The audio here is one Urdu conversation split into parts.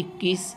21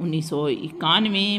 1991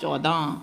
14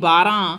12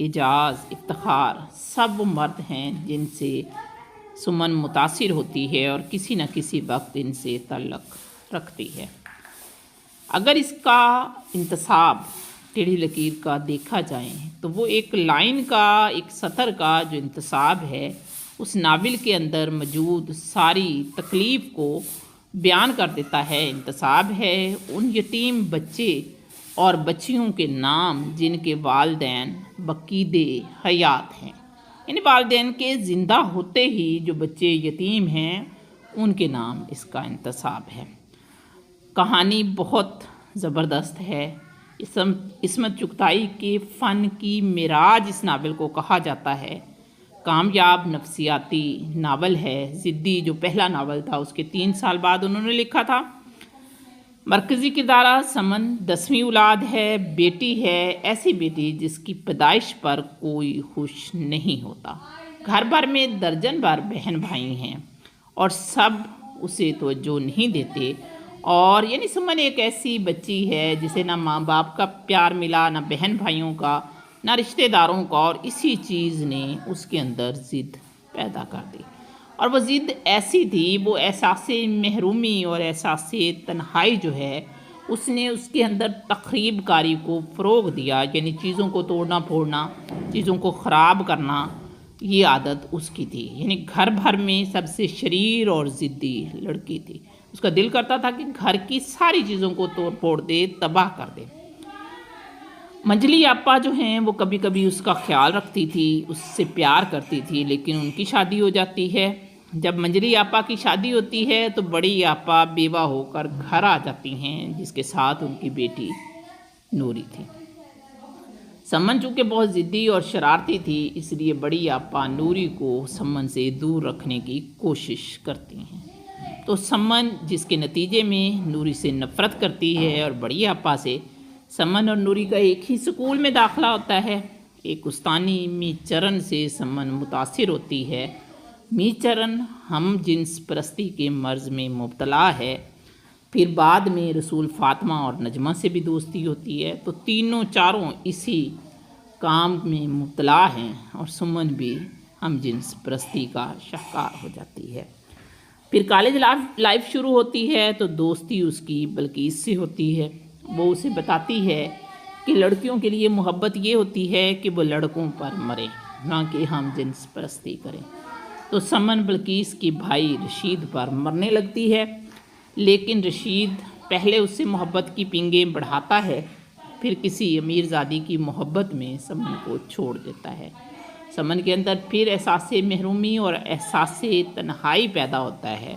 اعجاز، افتخار سب وہ مرد ہیں جن سے سمن متاثر ہوتی ہے اور کسی نہ کسی وقت ان سے تعلق رکھتی ہے۔ اگر اس کا انتصاب ٹیڑھی لکیر کا دیکھا جائے تو وہ ایک لائن کا، ایک سطر کا جو انتصاب ہے اس ناول کے اندر موجود ساری تکلیف کو بیان کر دیتا ہے۔ انتصاب ہے ان یتیم بچے اور بچیوں کے نام جن کے والدین بقید حیات ہیں، یعنی والدین کے زندہ ہوتے ہی جو بچے یتیم ہیں ان کے نام اس کا انتصاب ہے۔ کہانی بہت زبردست ہے۔ عصمت چغتائی کے فن کی معراج اس ناول کو کہا جاتا ہے۔ کامیاب نفسیاتی ناول ہے۔ ضدی جو پہلا ناول تھا اس کے 3 سال بعد انہوں نے لکھا تھا۔ مرکزی کردار سمن 10ویں اولاد ہے، بیٹی ہے، ایسی بیٹی جس کی پیدائش پر کوئی خوش نہیں ہوتا۔ گھر بھر میں درجن بھر بہن بھائی ہیں اور سب اسے توجہ نہیں دیتے، اور یعنی سمن ایک ایسی بچی ہے جسے نہ ماں باپ کا پیار ملا، نہ بہن بھائیوں کا، نہ رشتہ داروں کا، اور اسی چیز نے اس کے اندر ضد پیدا کر دی۔ اور وہ ضد ایسی تھی، وہ احساس محرومی اور احساس تنہائی جو ہے اس نے اس کے اندر تخریب کاری کو فروغ دیا، یعنی چیزوں کو توڑنا پھوڑنا، چیزوں کو خراب کرنا، یہ عادت اس کی تھی۔ یعنی گھر بھر میں سب سے شریر اور ضدی لڑکی تھی۔ اس کا دل کرتا تھا کہ گھر کی ساری چیزوں کو توڑ پھوڑ دے، تباہ کر دے۔ منجلی آپا جو ہیں وہ کبھی کبھی اس کا خیال رکھتی تھی، اس سے پیار کرتی تھی، لیکن ان کی شادی ہو جاتی ہے۔ جب منجلی آپا کی شادی ہوتی ہے تو بڑی آپا بیوہ ہو کر گھر آ جاتی ہیں، جس کے ساتھ ان کی بیٹی نوری تھی۔ سمن چونکہ بہت ضدی اور شرارتی تھی، اس لیے بڑی آپا نوری کو سمن سے دور رکھنے کی کوشش کرتی ہیں۔ تو سمن جس کے نتیجے میں نوری سے نفرت کرتی ہے اور بڑی آپا سے، سمن اور نوری کا ایک ہی سکول میں داخلہ ہوتا ہے۔ ایک استانی می چرن سے سمن متاثر ہوتی ہے۔ می چرن ہم جنس پرستی کے مرض میں مبتلا ہے۔ پھر بعد میں رسول فاطمہ اور نجمہ سے بھی دوستی ہوتی ہے، تو تینوں چاروں اسی کام میں مبتلا ہیں، اور سمن بھی ہم جنس پرستی کا شکار ہو جاتی ہے۔ پھر کالج لائف شروع ہوتی ہے تو دوستی اس کی بلقیس سے ہوتی ہے۔ وہ اسے بتاتی ہے کہ لڑکیوں کے لیے محبت یہ ہوتی ہے کہ وہ لڑکوں پر مرے، نہ کہ ہم جنس پرستی کریں۔ تو سمن بلقیس کے بھائی رشید پر مرنے لگتی ہے، لیکن رشید پہلے اس سے محبت کی پینگیں بڑھاتا ہے، پھر کسی امیر زادی کی محبت میں سمن کو چھوڑ دیتا ہے۔ سمن کے اندر پھر احساس محرومی اور احساس تنہائی پیدا ہوتا ہے۔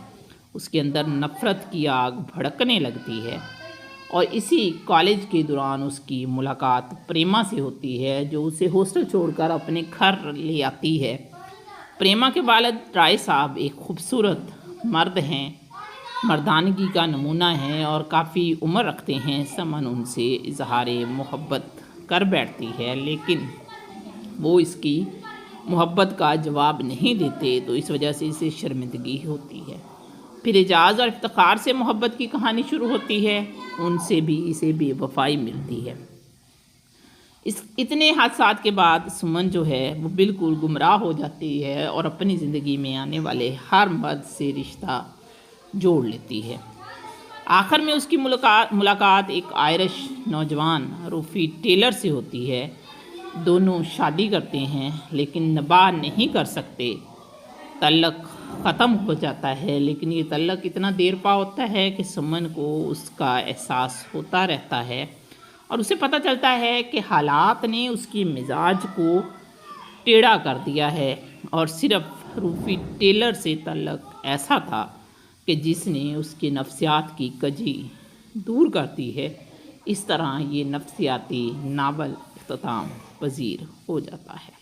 اس کے اندر نفرت کی آگ بھڑکنے لگتی ہے، اور اسی کالج کے دوران اس کی ملاقات پریما سے ہوتی ہے، جو اسے ہاسٹل چھوڑ کر اپنے گھر لے آتی ہے۔ پریما کے والد رائے صاحب ایک خوبصورت مرد ہیں، مردانگی کا نمونہ ہیں اور کافی عمر رکھتے ہیں۔ سمن ان سے اظہار محبت کر بیٹھتی ہے، لیکن وہ اس کی محبت کا جواب نہیں دیتے، تو اس وجہ سے اسے شرمندگی ہوتی ہے۔ پھر اعجاز اور افتخار سے محبت کی کہانی شروع ہوتی ہے، ان سے بھی اسے بے وفائی ملتی ہے۔ اتنے حادثات کے بعد سمن جو ہے وہ بالکل گمراہ ہو جاتی ہے اور اپنی زندگی میں آنے والے ہر مرد سے رشتہ جوڑ لیتی ہے۔ آخر میں اس کی ملاقات ایک آئرش نوجوان روفی ٹیلر سے ہوتی ہے۔ دونوں شادی کرتے ہیں لیکن نباہ نہیں کر سکتے۔ تعلق ختم ہو جاتا ہے، لیکن یہ تعلق اتنا دیر پا ہوتا ہے کہ سمن کو اس کا احساس ہوتا رہتا ہے، اور اسے پتہ چلتا ہے کہ حالات نے اس کے مزاج کو ٹیڑھا کر دیا ہے، اور صرف روفی ٹیلر سے تعلق ایسا تھا کہ جس نے اس کے نفسیات کی کجی دور کرتی ہے۔ اس طرح یہ نفسیاتی ناول اختتام پذیر ہو جاتا ہے۔